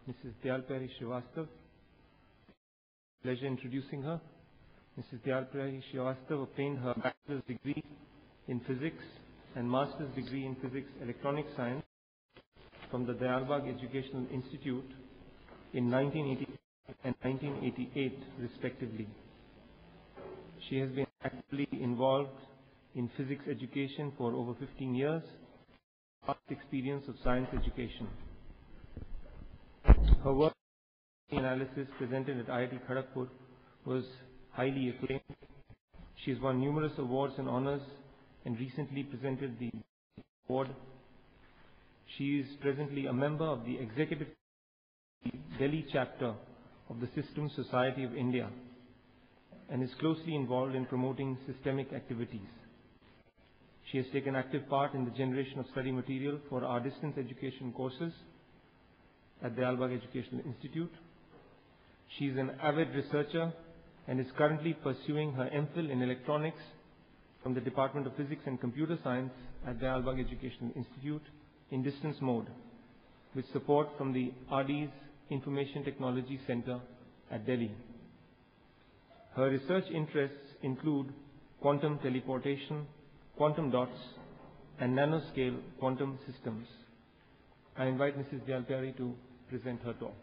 Mrs. Dayalpari Srivastav. Pleasure introducing her. Mrs. Dayalpari Srivastav obtained her bachelor's degree in physics and master's degree in physics electronic science from the Dayalbagh Educational Institute in 1980 and 1988 respectively. She has been actively involved in physics education for over 15 years, past experience of science education. Her work analysis presented at IIT Kharagpur was highly acclaimed. She has won numerous awards and honors and recently presented the award. She is presently a member of the Executive Delhi chapter of the Systems Society of India and is closely involved in promoting systemic activities. She has taken active part in the generation of study material for our distance education courses at the Dayalbagh Educational Institute. She is an avid researcher and is currently pursuing her MPhil in electronics from the Department of Physics and Computer Science at the Dayalbagh Educational Institute in distance mode, with support from the RD's Information Technology Center at Delhi. Her research interests include quantum teleportation, quantum dots, and nanoscale quantum systems. I invite Mrs. Dayalpari to present her talk.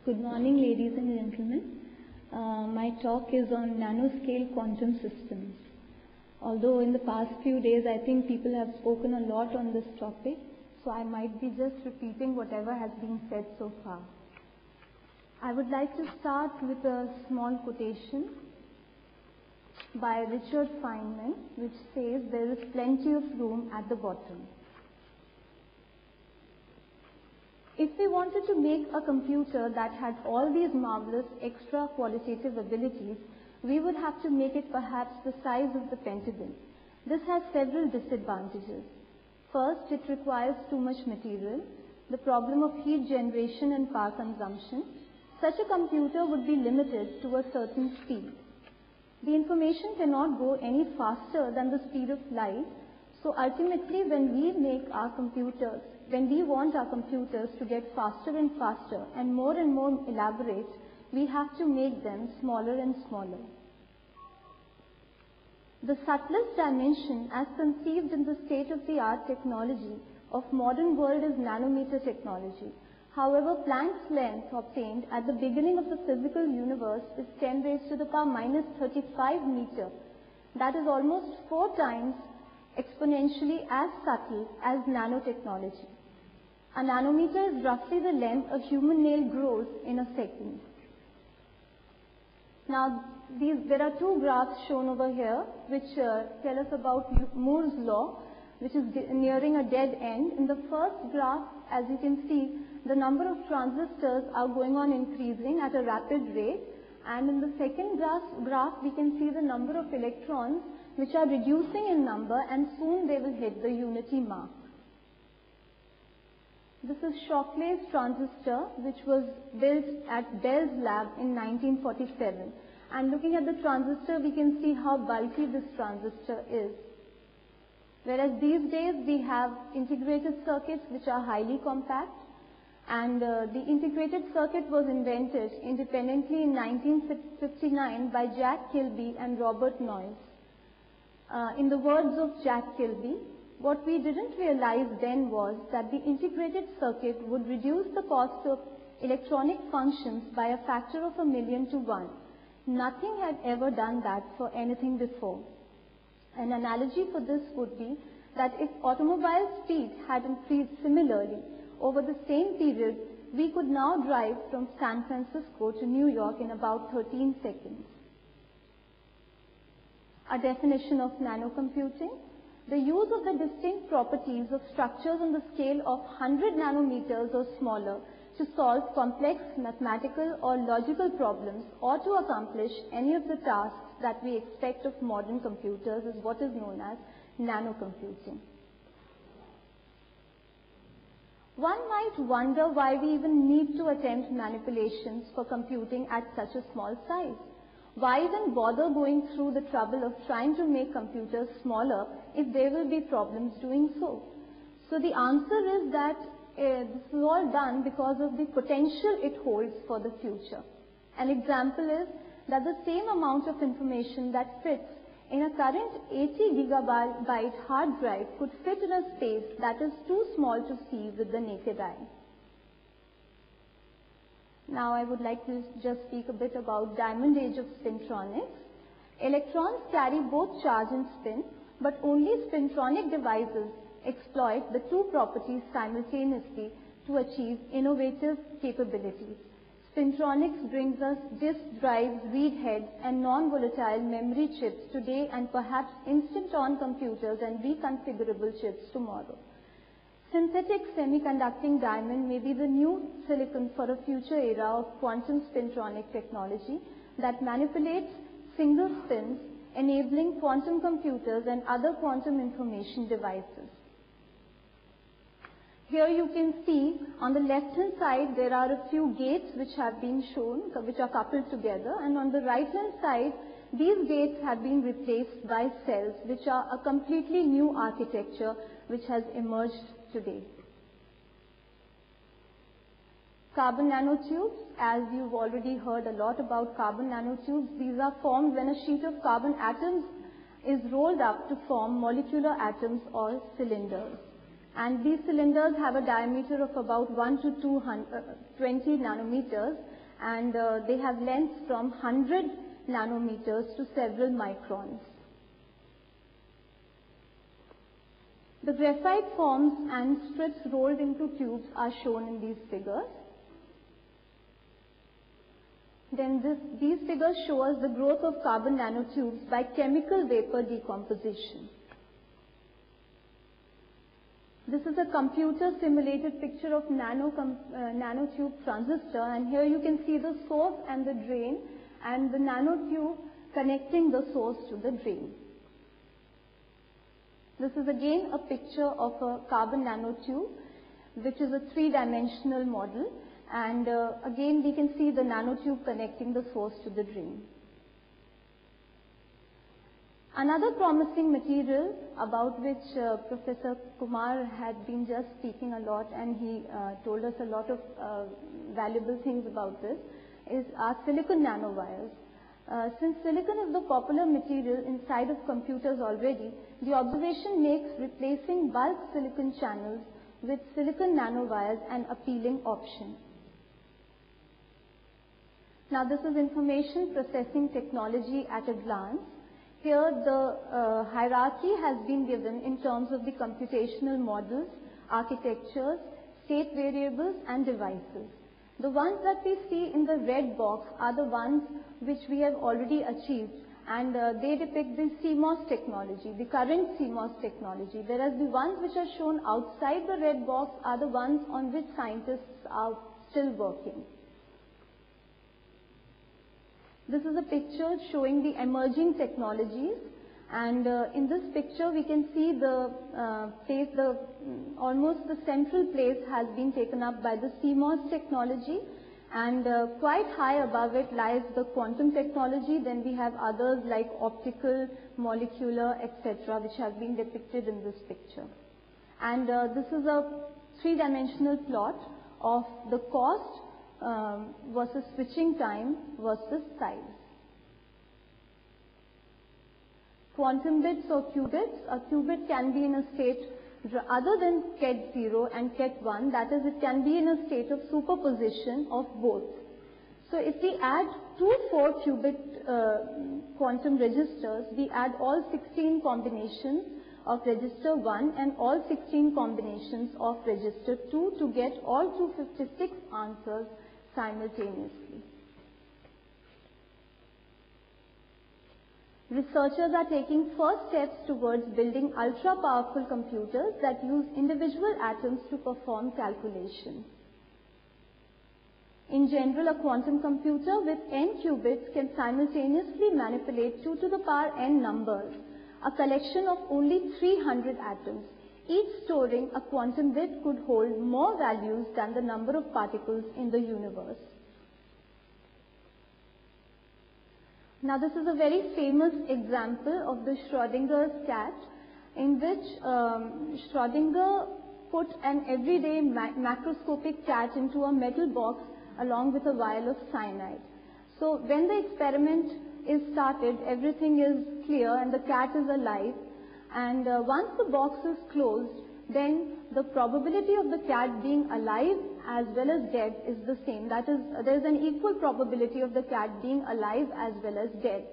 Good morning, ladies and gentlemen. My talk is on nanoscale quantum systems. Although in the past few days I think people have spoken a lot on this topic, so I might be just repeating whatever has been said so far. I would like to start with a small quotation by Richard Feynman, which says, "There is plenty of room at the bottom." If we wanted to make a computer that had all these marvelous extra qualitative abilities, we would have to make it perhaps the size of the Pentagon. This has several disadvantages. First, it requires too much material, the problem of heat generation and power consumption. Such a computer would be limited to a certain speed. The information cannot go any faster than the speed of light, so ultimately when we want our computers to get faster and faster and more elaborate, we have to make them smaller and smaller. The subtlest dimension as conceived in the state-of-the-art technology of modern world is nanometer technology. However, Planck's length obtained at the beginning of the physical universe is 10 raised to the power minus 35 meter. That is almost 4 times exponentially as subtle as nanotechnology. A nanometer is roughly the length a human nail grows in a second. Now, there are 2 graphs shown over here which tell us about Moore's law, which is nearing a dead end. In the first graph, as you can see, the number of transistors are going on increasing at a rapid rate, and in the second graph we can see the number of electrons which are reducing in number, and soon they will hit the unity mark. This is Shocklay's transistor, which was built at Bell's lab in 1947. And looking at the transistor, we can see how bulky this transistor is. Whereas these days we have integrated circuits which are highly compact, and the integrated circuit was invented independently in 1959 by Jack Kilby and Robert Noyce. In the words of Jack Kilby, what we didn't realize then was that the integrated circuit would reduce the cost of electronic functions by a factor of 1,000,000 to 1. Nothing had ever done that for anything before. An analogy for this would be that if automobile speed had increased similarly over the same period, we could now drive from San Francisco to New York in about 13 seconds. A definition of nanocomputing: the use of the distinct properties of structures on the scale of 100 nanometers or smaller to solve complex mathematical or logical problems or to accomplish any of the tasks that we expect of modern computers is what is known as nanocomputing. One might wonder why we even need to attempt manipulations for computing at such a small size. Why even bother going through the trouble of trying to make computers smaller if there will be problems doing so? So the answer is that this is all done because of the potential it holds for the future. An example is that the same amount of information that fits in a current 80 gigabyte hard drive could fit in a space that is too small to see with the naked eye. Now I would like to just speak a bit about diamond age of spintronics. Electrons carry both charge and spin, but only spintronic devices exploit the two properties simultaneously to achieve innovative capabilities. Spintronics brings us disk drives, read heads, and non-volatile memory chips today, and perhaps instant-on computers and reconfigurable chips tomorrow. Synthetic semiconducting diamond may be the new silicon for a future era of quantum spintronic technology that manipulates single spins, enabling quantum computers and other quantum information devices. Here you can see on the left hand side there are a few gates which have been shown, which are coupled together, and on the right hand side these gates have been replaced by cells, which are a completely new architecture which has emerged today. Carbon nanotubes, as you've already heard a lot about carbon nanotubes, these are formed when a sheet of carbon atoms is rolled up to form molecular atoms or cylinders. And these cylinders have a diameter of about 1 to 20 nanometers, and they have lengths from 100 nanometers to several microns. The graphite forms and strips rolled into tubes are shown in these figures. Then these figures show us the growth of carbon nanotubes by chemical vapor decomposition. This is a computer simulated picture of nanotube transistor, and here you can see the source and the drain, and the nanotube connecting the source to the drain. This is again a picture of a carbon nanotube, which is a three-dimensional model, and again we can see the nanotube connecting the source to the drain. Another promising material about which Professor Kumar had been just speaking a lot, and he told us a lot of valuable things about this, is our silicon nanowires. Since silicon is the popular material inside of computers already, the observation makes replacing bulk silicon channels with silicon nanowires an appealing option. Now this is information processing technology at a glance. Here the hierarchy has been given in terms of the computational models, architectures, state variables and devices. The ones that we see in the red box are the ones which we have already achieved, and they depict the CMOS technology, the current CMOS technology, whereas the ones which are shown outside the red box are the ones on which scientists are still working. This is a picture showing the emerging technologies, and in this picture we can see the almost the central place has been taken up by the CMOS technology, and quite high above it lies the quantum technology. Then we have others like optical, molecular, etc., which have been depicted in this picture. And this is a three-dimensional plot of the cost versus switching time versus size. Quantum bits or qubits. A qubit can be in a state other than Ket 0 and Ket 1, that is, it can be in a state of superposition of both. So if we add two 4-qubit quantum registers, we add all 16 combinations of register 1 and all 16 combinations of register 2 to get all 256 answers simultaneously. Researchers are taking first steps towards building ultra-powerful computers that use individual atoms to perform calculations. In general, a quantum computer with n qubits can simultaneously manipulate 2 to the power n numbers, a collection of only 300 atoms. Each storing a quantum bit could hold more values than the number of particles in the universe. Now this is a very famous example of the Schrödinger's cat, in which Schrödinger put an everyday macroscopic cat into a metal box along with a vial of cyanide. So when the experiment is started, everything is clear and the cat is alive. And once the box is closed, then the probability of the cat being alive as well as dead is the same. That is, there is an equal probability of the cat being alive as well as dead,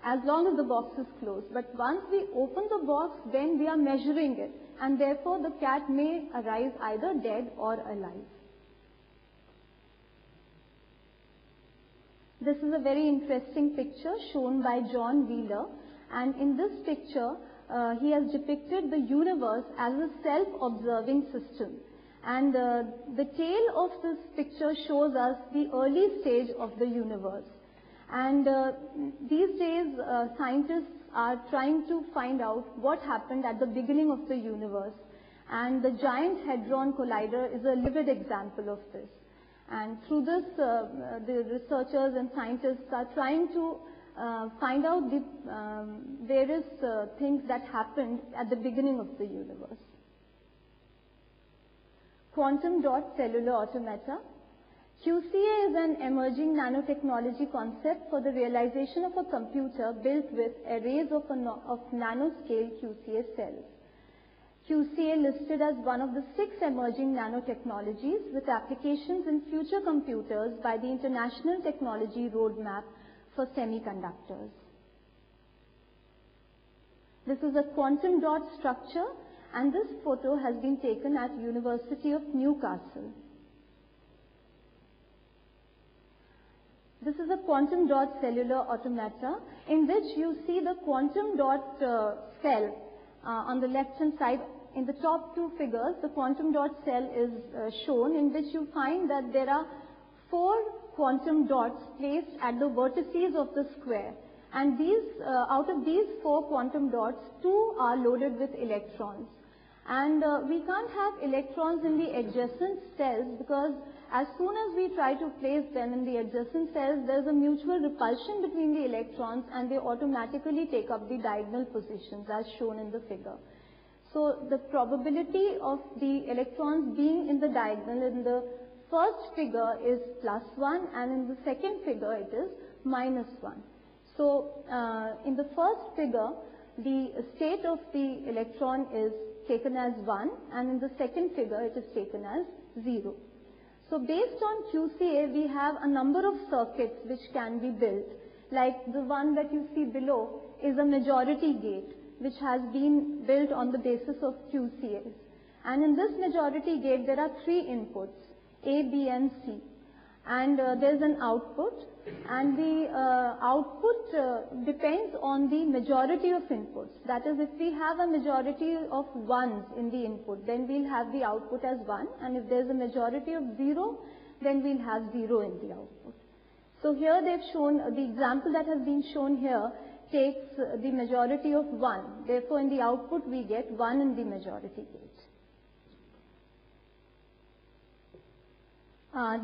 as long as the box is closed. But once we open the box, then we are measuring it, and therefore the cat may arise either dead or alive. This is a very interesting picture shown by John Wheeler, and in this picture he has depicted the universe as a self-observing system. And the tail of this picture shows us the early stage of the universe. And these days scientists are trying to find out what happened at the beginning of the universe. And the Giant Hadron Collider is a livid example of this. And through this, the researchers and scientists are trying to find out the various things that happened at the beginning of the universe. Quantum dot cellular automata. QCA is an emerging nanotechnology concept for the realization of a computer built with arrays of nanoscale QCA cells. QCA listed as one of the 6 emerging nanotechnologies with applications in future computers by the International Technology Roadmap for Semiconductors. This is a quantum dot structure, and this photo has been taken at University of Newcastle. This is a quantum dot cellular automata in which you see the quantum dot cell on the left hand side. In the top 2 figures, the quantum dot cell is shown, in which you find that there are 4 quantum dots placed at the vertices of the square. And these, out of these 4 quantum dots, 2 are loaded with electrons. And we can't have electrons in the adjacent cells, because as soon as we try to place them in the adjacent cells, there is a mutual repulsion between the electrons and they automatically take up the diagonal positions as shown in the figure. So the probability of the electrons being in the diagonal in the first figure is +1, and in the second figure it is -1. So in the first figure, the state of the electron is taken as 1, and in the second figure it is taken as 0. So based on QCA, we have a number of circuits which can be built. Like the one that you see below is a majority gate, which has been built on the basis of QCAs. And in this majority gate, there are 3 inputs, A, B, and C. And there is an output, and the output depends on the majority of inputs. That is, if we have a majority of 1s in the input, then we'll have the output as 1, and if there's a majority of 0, then we'll have 0 in the output. So here they've shown, the example that has been shown here takes the majority of 1. Therefore, in the output we get 1 in the majority gate.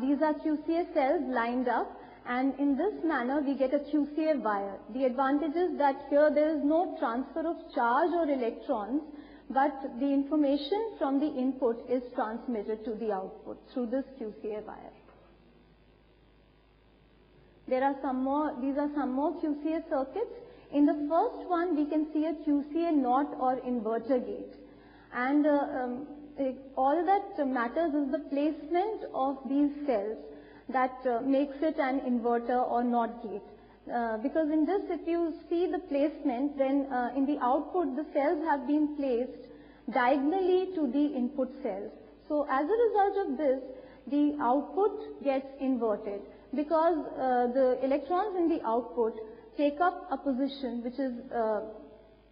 These are QCA cells lined up, and in this manner we get a QCA wire. The advantage is that here there is no transfer of charge or electrons, but the information from the input is transmitted to the output through this QCA wire. There are some more, these are some more QCA circuits. In the first one, we can see a QCA NOT or inverter gate. And all that matters is the placement of these cells that makes it an inverter or NOT gate. Because in this, if you see the placement, then in the output, the cells have been placed diagonally to the input cells. So as a result of this, the output gets inverted, because the electrons in the output take up a position which is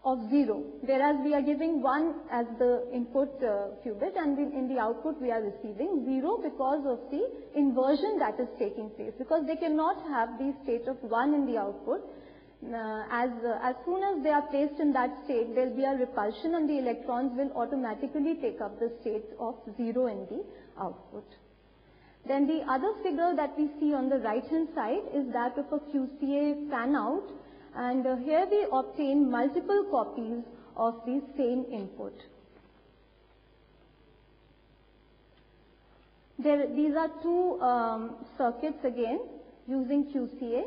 of 0, whereas we are giving 1 as the input qubit, and in the output we are receiving 0 because of the inversion that is taking place, because they cannot have the state of 1 in the output. As soon as they are placed in that state, there will be a repulsion and the electrons will automatically take up the state of 0 in the output. Then the other figure that we see on the right hand side is that of a QCA fan out, and here we obtain multiple copies of the same input. These are two circuits again using QCA.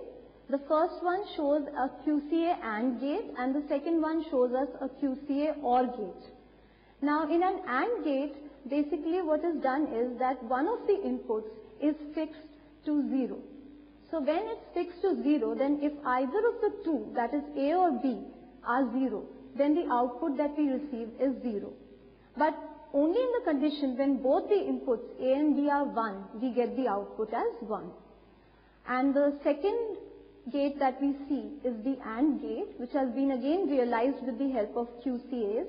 The first one shows a QCA AND gate and the second one shows us a QCA OR gate. Now in an AND gate, basically what is done is that one of the inputs is fixed to 0. So when it's fixed to 0, then if either of the two, that is A or B, are 0, then the output that we receive is 0. But only in the condition when both the inputs A and B are 1, we get the output as 1. And the second gate that we see is the AND gate, which has been again realized with the help of QCAs.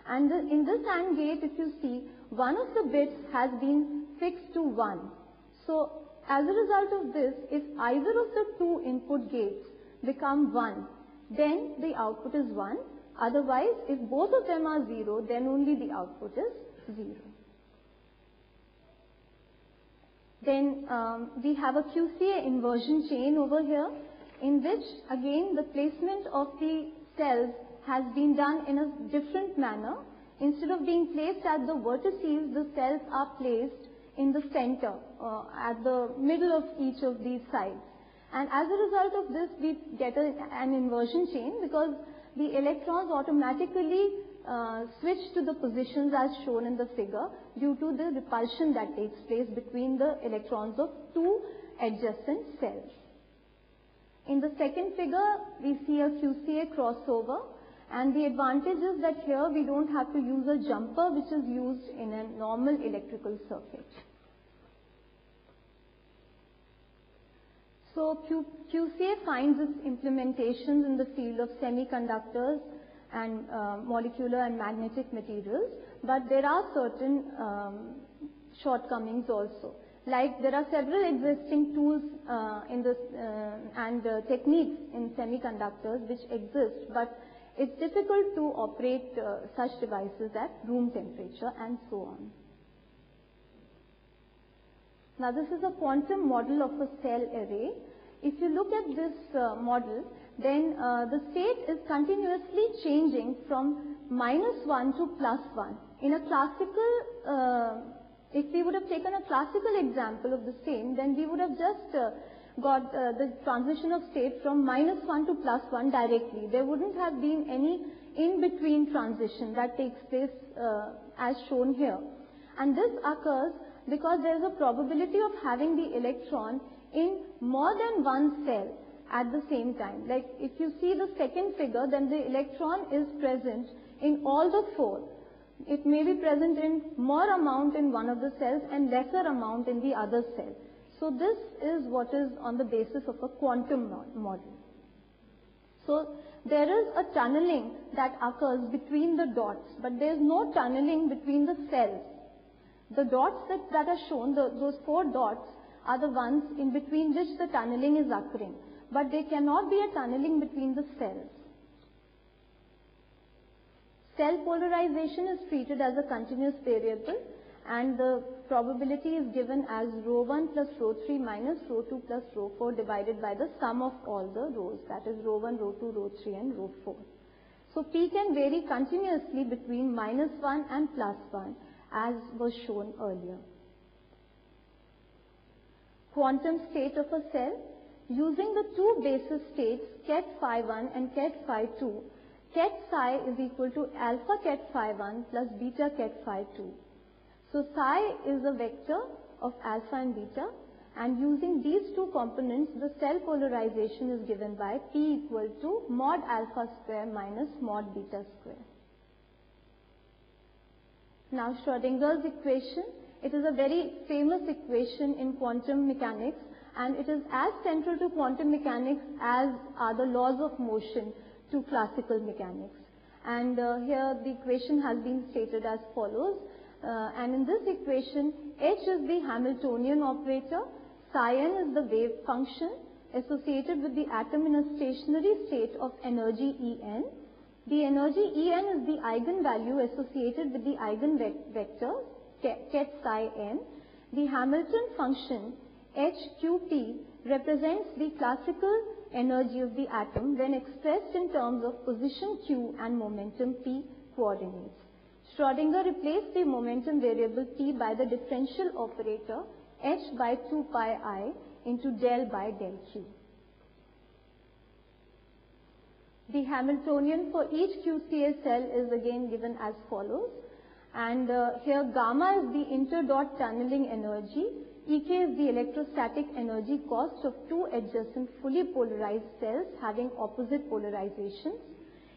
And in this AND gate, if you see, one of the bits has been fixed to 1. So as a result of this, if either of the two input gates become 1, then the output is 1. Otherwise, if both of them are 0, then only the output is 0. Then we have a QCA inversion chain over here, in which again the placement of the cells has been done in a different manner. Instead of being placed at the vertices, the cells are placed in the center, at the middle of each of these sides. And as a result of this, we get an inversion chain because the electrons automatically switch to the positions as shown in the figure due to the repulsion that takes place between the electrons of two adjacent cells. In the second figure, we see a QCA crossover, and the advantage is that here we don't have to use a jumper which is used in a normal electrical circuit. So QCA finds its implementations in the field of semiconductors and molecular and magnetic materials, but there are certain shortcomings also. Like there are several existing tools and techniques in semiconductors which exist, but it's difficult to operate such devices at room temperature and so on. Now this is a quantum model of a cell array. If you look at this model, then the state is continuously changing from -1 to +1. In a classical, if we would have taken a classical example of the same, then we would have just got the transition of state from -1 to +1 directly. There wouldn't have been any in-between transition that takes place as shown here. And this occurs because there is a probability of having the electron in more than one cell at the same time. Like if you see the second figure, then the electron is present in all the four. It may be present in more amount in one of the cells and lesser amount in the other cell. So this is what is on the basis of a quantum model. So there is a tunneling that occurs between the dots, but there is no tunneling between the cells. The dots that are shown, those four dots, are the ones in between which the tunneling is occurring, but there cannot be a tunneling between the cells. Cell polarization is treated as a continuous variable, and the probability is given as ρ1 plus ρ3 minus ρ2 plus ρ4 divided by the sum of all the rows, that is ρ1, ρ2, ρ3 and ρ4. So P can vary continuously between -1 and +1 as was shown earlier. Quantum state of a cell. Using the two basis states ket phi1 and ket phi2, ket psi is equal to alpha ket phi1 plus beta ket phi2. So psi is a vector of alpha and beta, and using these two components, the cell polarization is given by P equal to mod alpha square minus mod beta square. Now Schrodinger's equation, it is a very famous equation in quantum mechanics, and it is as central to quantum mechanics as are the laws of motion to classical mechanics. And here the equation has been stated as follows. And in this equation, H is the Hamiltonian operator, psi n is the wave function associated with the atom in a stationary state of energy En. The energy En is the eigenvalue associated with the eigenvector ket psi n. The Hamilton function HQP represents the classical energy of the atom when expressed in terms of position q and momentum p coordinates. Schrödinger replaced the momentum variable T by the differential operator h by 2 pi I into del by del Q. The Hamiltonian for each QCA cell is again given as follows. And here gamma is the interdot tunneling energy, Ek is the electrostatic energy cost of two adjacent fully polarized cells having opposite polarizations.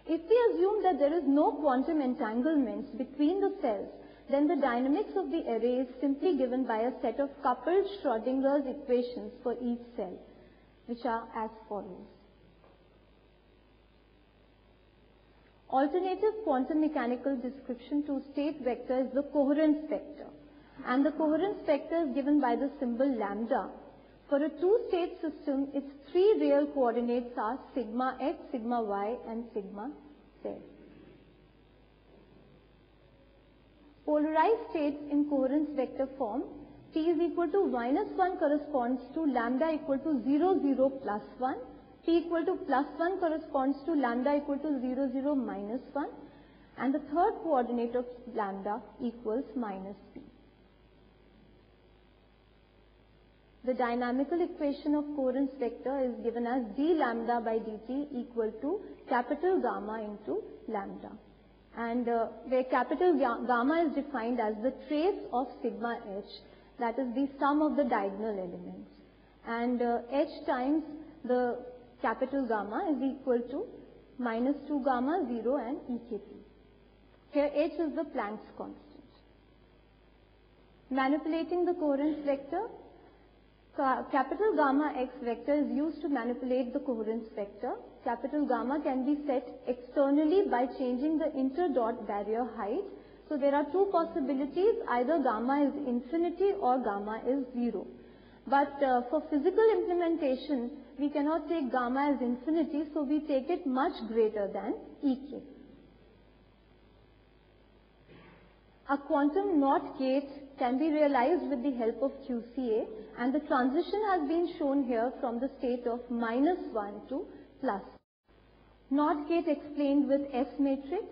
If we assume that there is no quantum entanglements between the cells, then the dynamics of the array is simply given by a set of coupled Schrödinger's equations for each cell, which are as follows. Alternative quantum mechanical description to state vector is the coherence vector, and the coherence vector is given by the symbol lambda. For a two-state system, its three real coordinates are sigma x, sigma y, and sigma z. Polarized states in coherence vector form, t is equal to -1 corresponds to lambda equal to 0, 0, plus 1. T equal to +1 corresponds to lambda equal to 0, 0, minus 1. And the third coordinate of lambda equals -p. The dynamical equation of coherence vector is given as d lambda by dt equal to capital gamma into lambda. And where capital gamma is defined as the trace of sigma h, that is the sum of the diagonal elements. And h times the capital gamma is equal to -2 gamma 0 and EKT. Here h is the Planck's constant. Manipulating the coherence vector, capital gamma x vector is used to manipulate the coherence vector. Capital gamma can be set externally by changing the interdot barrier height. So there are two possibilities, either gamma is infinity or gamma is 0. But for physical implementation, we cannot take gamma as infinity, so we take it much greater than Ek. A quantum NOT gate can be realized with the help of QCA, and the transition has been shown here from the state of -1 to +. NOT gate explained with S matrix.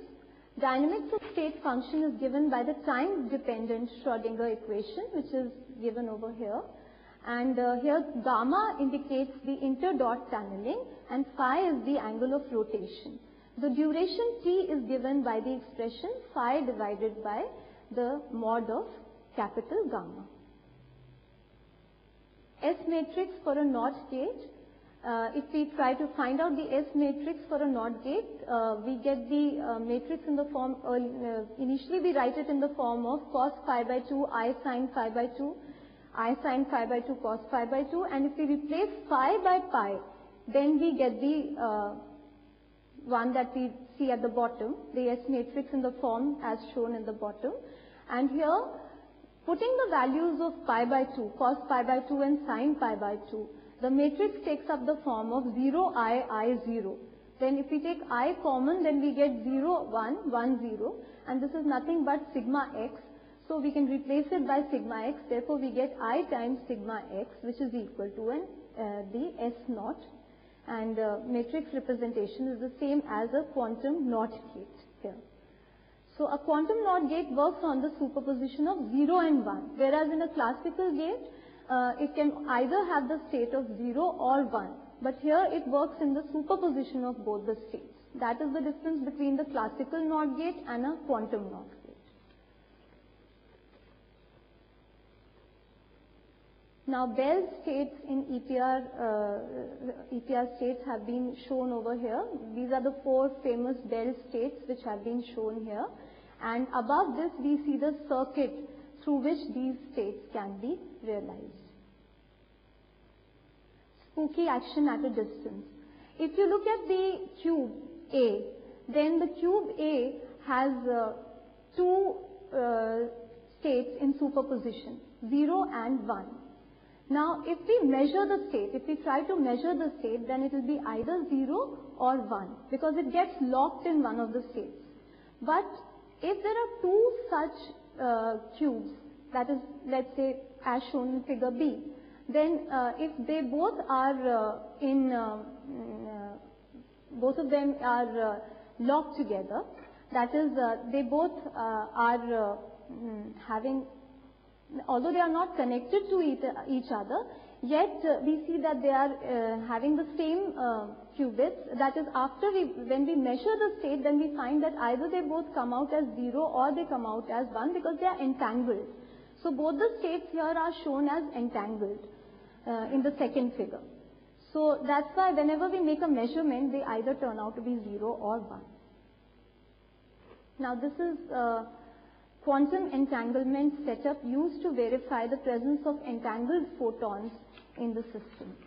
Dynamics of state function is given by the time-dependent Schrödinger equation, which is given over here. And here gamma indicates the interdot tunneling and phi is the angle of rotation. The duration t is given by the expression phi divided by the mod of capital gamma. S matrix for a NOT gate. If we try to find out the S matrix for a NOT gate, we get the matrix in the form, initially we write it in the form of cos phi by 2, I sin phi by 2, I sin phi by 2 cos phi by 2, and if we replace phi by pi, then we get the one that we see at the bottom, the S matrix in the form as shown in the bottom. And here, putting the values of pi by 2, cos pi by 2 and sin pi by 2, the matrix takes up the form of 0, I, 0. Then if we take I common, then we get 0, 1, 1, 0, and this is nothing but sigma x. So we can replace it by sigma x, therefore we get I times sigma x, which is equal to the S naught. And matrix representation is the same as a quantum NOT gate here. So a quantum NOT gate works on the superposition of 0 and 1, whereas in a classical gate, it can either have the state of 0 or 1. But here it works in the superposition of both the states. That is the difference between the classical NOT gate and a quantum NOT gate. Now Bell states in EPR states have been shown over here. These are the 4 famous Bell states which have been shown here. And above this we see the circuit through which these states can be realized. Spooky action at a distance. If you look at the cube A, then the cube A has 2 states in superposition, 0 and 1. Now, if we measure the state, if we try to measure the state, then it will be either 0 or 1, because it gets locked in one of the states. But if there are 2 such cubes, that is, let's say, as shown in figure B, then if they both are both of them are locked together, That is, they both are having, although they are not connected to each other, yet we see that they are having the same qubits. That is, when we measure the state, then we find that either they both come out as 0 or they come out as 1 because they are entangled. So both the states here are shown as entangled in the second figure. So that's why whenever we make a measurement, they either turn out to be 0 or 1. Now this is quantum entanglement setup used to verify the presence of entangled photons in the system.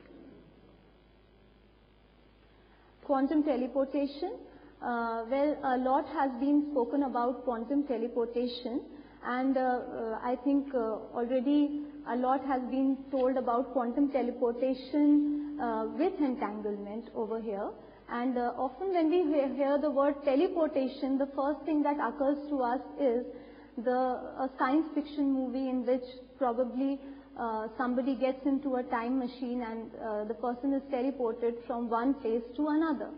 Quantum teleportation. Well, a lot has been spoken about quantum teleportation, and I think already a lot has been told about quantum teleportation with entanglement over here. And often when we hear the word teleportation, the first thing that occurs to us is a science fiction movie in which probably somebody gets into a time machine and the person is teleported from one place to another.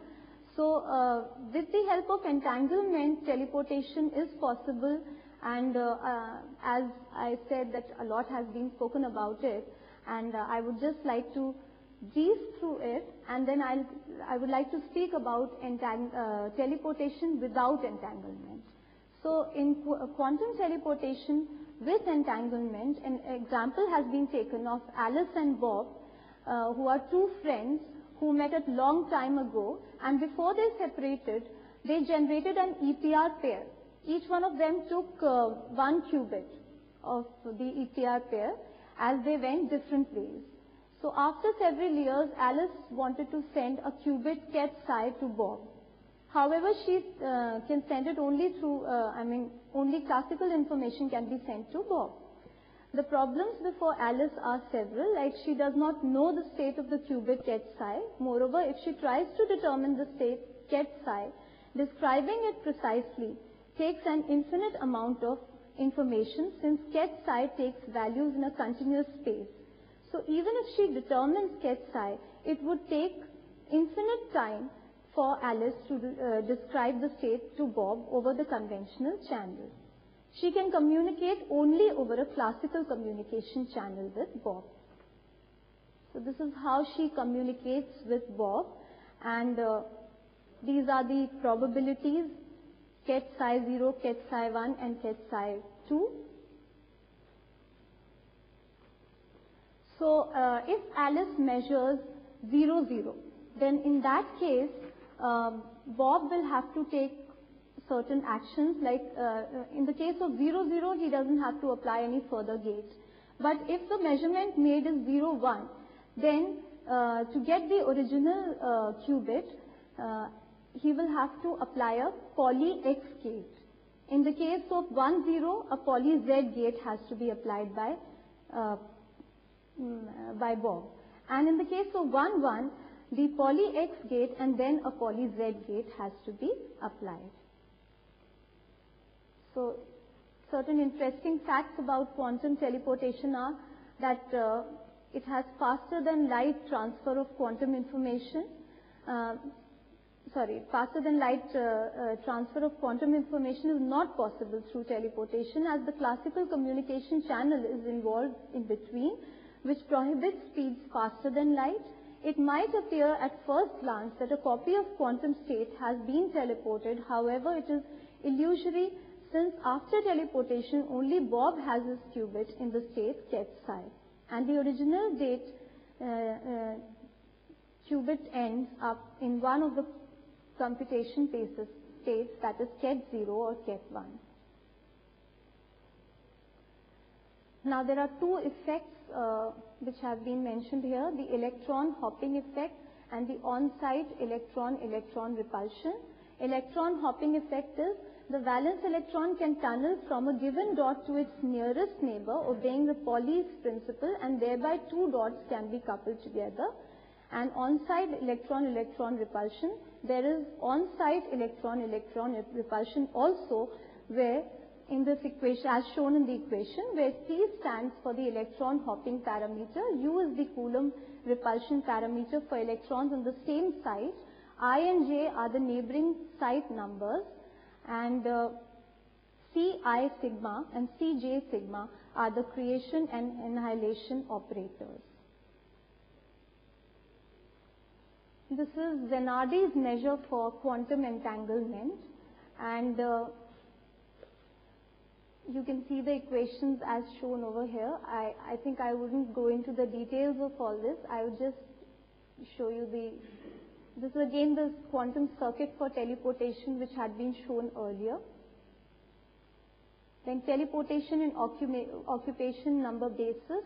So with the help of entanglement, teleportation is possible, and as I said that a lot has been spoken about it, and I would just like to breeze through it, and then I would like to speak about teleportation without entanglement. So in quantum teleportation with entanglement, an example has been taken of Alice and Bob, who are two friends who met a long time ago, and before they separated, they generated an EPR pair. Each one of them took 1 qubit of the EPR pair as they went different ways. So after several years, Alice wanted to send a qubit ket psi to Bob. However, she can send it only through, only classical information can be sent to Bob. The problems before Alice are several, like she does not know the state of the qubit ket psi. Moreover, if she tries to determine the state ket psi, describing it precisely takes an infinite amount of information, since ket psi takes values in a continuous space. So even if she determines ket psi, it would take infinite time for Alice to describe the state to Bob over the conventional channel. She can communicate only over a classical communication channel with Bob. So this is how she communicates with Bob, and these are the probabilities: ket psi 0, ket psi 1 and ket psi 2. So if Alice measures 0, 0, then in that case Bob will have to take certain actions, like in the case of 0, 0, he doesn't have to apply any further gate. But if the measurement made is 0, 1, then to get the original qubit, he will have to apply a poly X gate. In the case of 1, 0, a poly Z gate has to be applied by Bob. And in the case of 1, 1, the poly X gate and then a poly Z gate has to be applied. So certain interesting facts about quantum teleportation are that it has faster than light transfer of quantum information. Faster than light transfer of quantum information is not possible through teleportation, as the classical communication channel is involved in between, which prohibits speeds faster than light. It might appear at first glance that a copy of quantum state has been teleported. However, it is illusory, since after teleportation only Bob has his qubit in the state ket psi, and the original date qubit ends up in one of the computation states, that is ket 0 or ket 1. Now there are two effects which have been mentioned here: the electron hopping effect and the on-site electron-electron repulsion. Electron hopping effect is the valence electron can tunnel from a given dot to its nearest neighbor, obeying the Pauli's principle, and thereby two dots can be coupled together. And on-site electron-electron repulsion, there is on-site electron-electron repulsion also, where in this equation, as shown in the equation, where P stands for the electron hopping parameter, U is the Coulomb repulsion parameter for electrons on the same site, I and J are the neighboring site numbers, And Ci sigma and Cj sigma are the creation and annihilation operators. This is Zanardi's measure for quantum entanglement, and you can see the equations as shown over here. I think I wouldn't go into the details of all this. I would just show you this is again the quantum circuit for teleportation which had been shown earlier. Then teleportation in occupation number basis.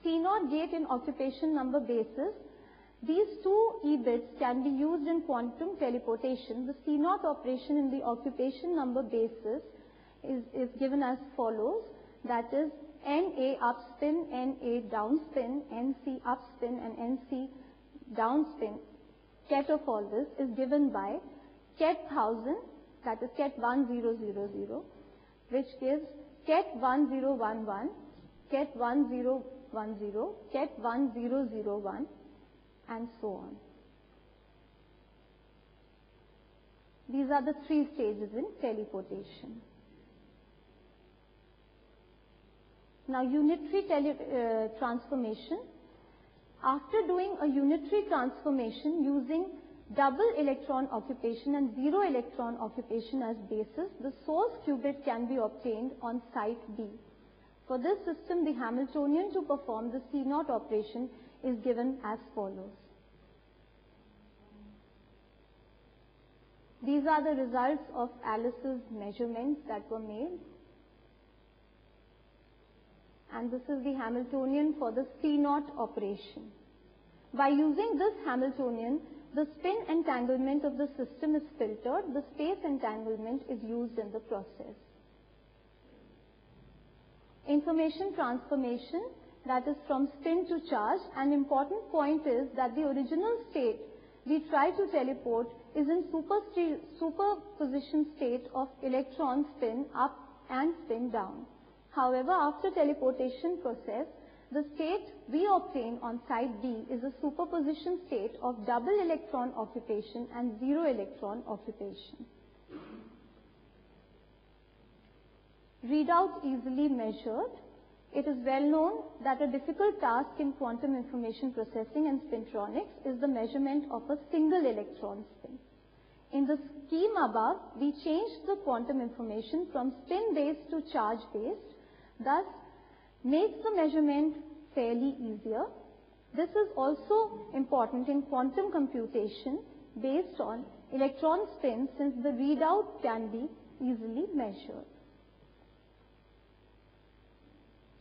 C0 gate in occupation number basis. These two E-bits can be used in quantum teleportation. The C0 operation in the occupation number basis is given as follows. That is NA upspin, NA downspin, NC upspin and NC downspin. Ket of all this is given by Ket 1000, that is Ket 1000, which gives Ket 1011, Ket 1010, Ket 1001, and so on. These are the three stages in teleportation. Now, unitary transformation. After doing a unitary transformation using double electron occupation and zero electron occupation as basis, the source qubit can be obtained on site B. For this system, the Hamiltonian to perform the C0 operation is given as follows. These are the results of Alice's measurements that were made. And this is the Hamiltonian for the C0 operation. By using this Hamiltonian, the spin entanglement of the system is filtered, the space entanglement is used in the process. Information transformation, that is from spin to charge. An important point is that the original state we try to teleport is in superposition state of electron spin up and spin down. However, after teleportation process, the state we obtain on site B is a superposition state of double electron occupation and zero electron occupation. Readout easily measured. It is well known that a difficult task in quantum information processing and spintronics is the measurement of a single electron spin. In the scheme above, we changed the quantum information from spin-based to charge-based, thus makes the measurement fairly easier. This is also important in quantum computation based on electron spin, since the readout can be easily measured.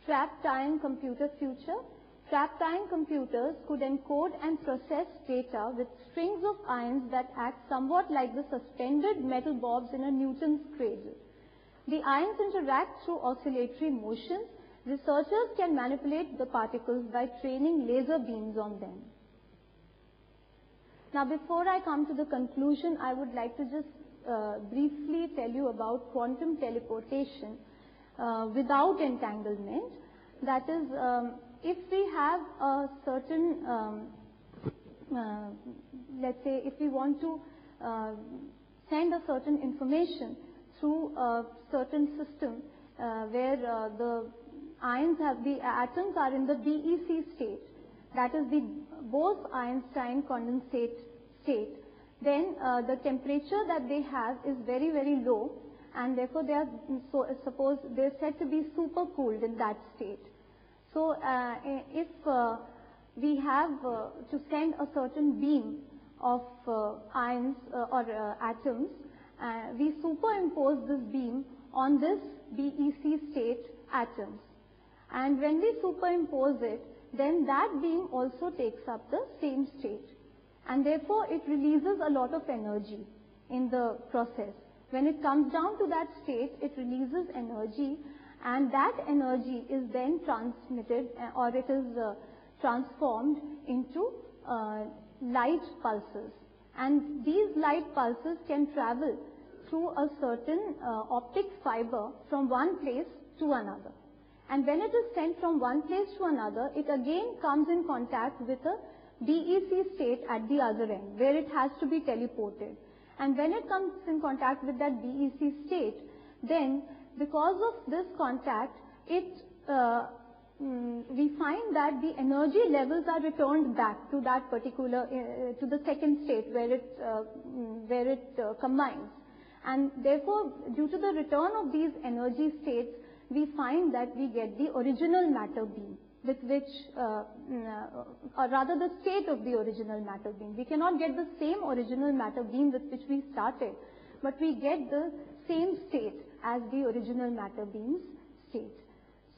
Trap-time computer future. Trap-time computers could encode and process data with strings of ions that act somewhat like the suspended metal bobs in a Newton's cradle. The ions interact through oscillatory motions. Researchers can manipulate the particles by training laser beams on them. Now, before I come to the conclusion, I would like to just briefly tell you about quantum teleportation without entanglement. That is, if we have a certain, let's say, if we want to send a certain information through a certain system where the atoms are in the BEC state, that is the Bose-Einstein condensate state, then the temperature that they have is very, very low, and therefore they are, suppose they are said to be super cooled in that state. So if we have to send a certain beam of ions or atoms, we superimpose this beam on this BEC state atoms. And when we superimpose it, then that beam also takes up the same state. And therefore, it releases a lot of energy in the process. When it comes down to that state, it releases energy, and that energy is then transmitted, or it is transformed into light pulses. And these light pulses can travel through a certain optic fiber from one place to another. And when it is sent from one place to another, it again comes in contact with a DEC state at the other end, where it has to be teleported. And when it comes in contact with that DEC state, then because of this contact, we find that the energy levels are returned back to that particular, to the second state where it combines. And therefore, due to the return of these energy states, we find that we get the original matter beam, with which, or rather the state of the original matter beam. We cannot get the same original matter beam with which we started, but we get the same state as the original matter beam's state.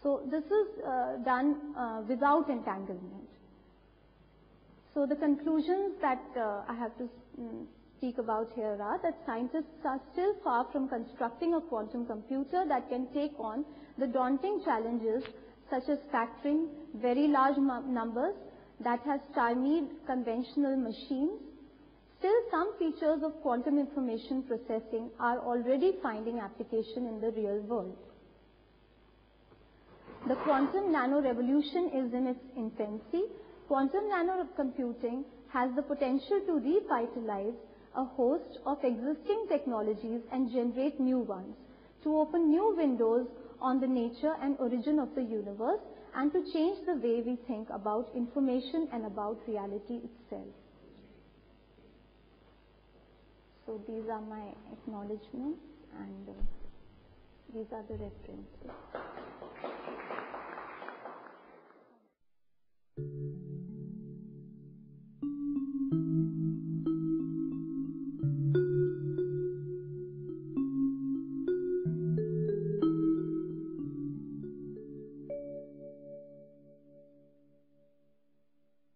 So this is done without entanglement. So the conclusions that I have to speak about here are that scientists are still far from constructing a quantum computer that can take on the daunting challenges such as factoring very large numbers that has stymied conventional machines. Still, some features of quantum information processing are already finding application in the real world. The quantum nano revolution is in its infancy. Quantum nano computing has the potential to revitalize a host of existing technologies and generate new ones, to open new windows on the nature and origin of the universe, and to change the way we think about information and about reality itself. So these are my acknowledgements, and these are the references.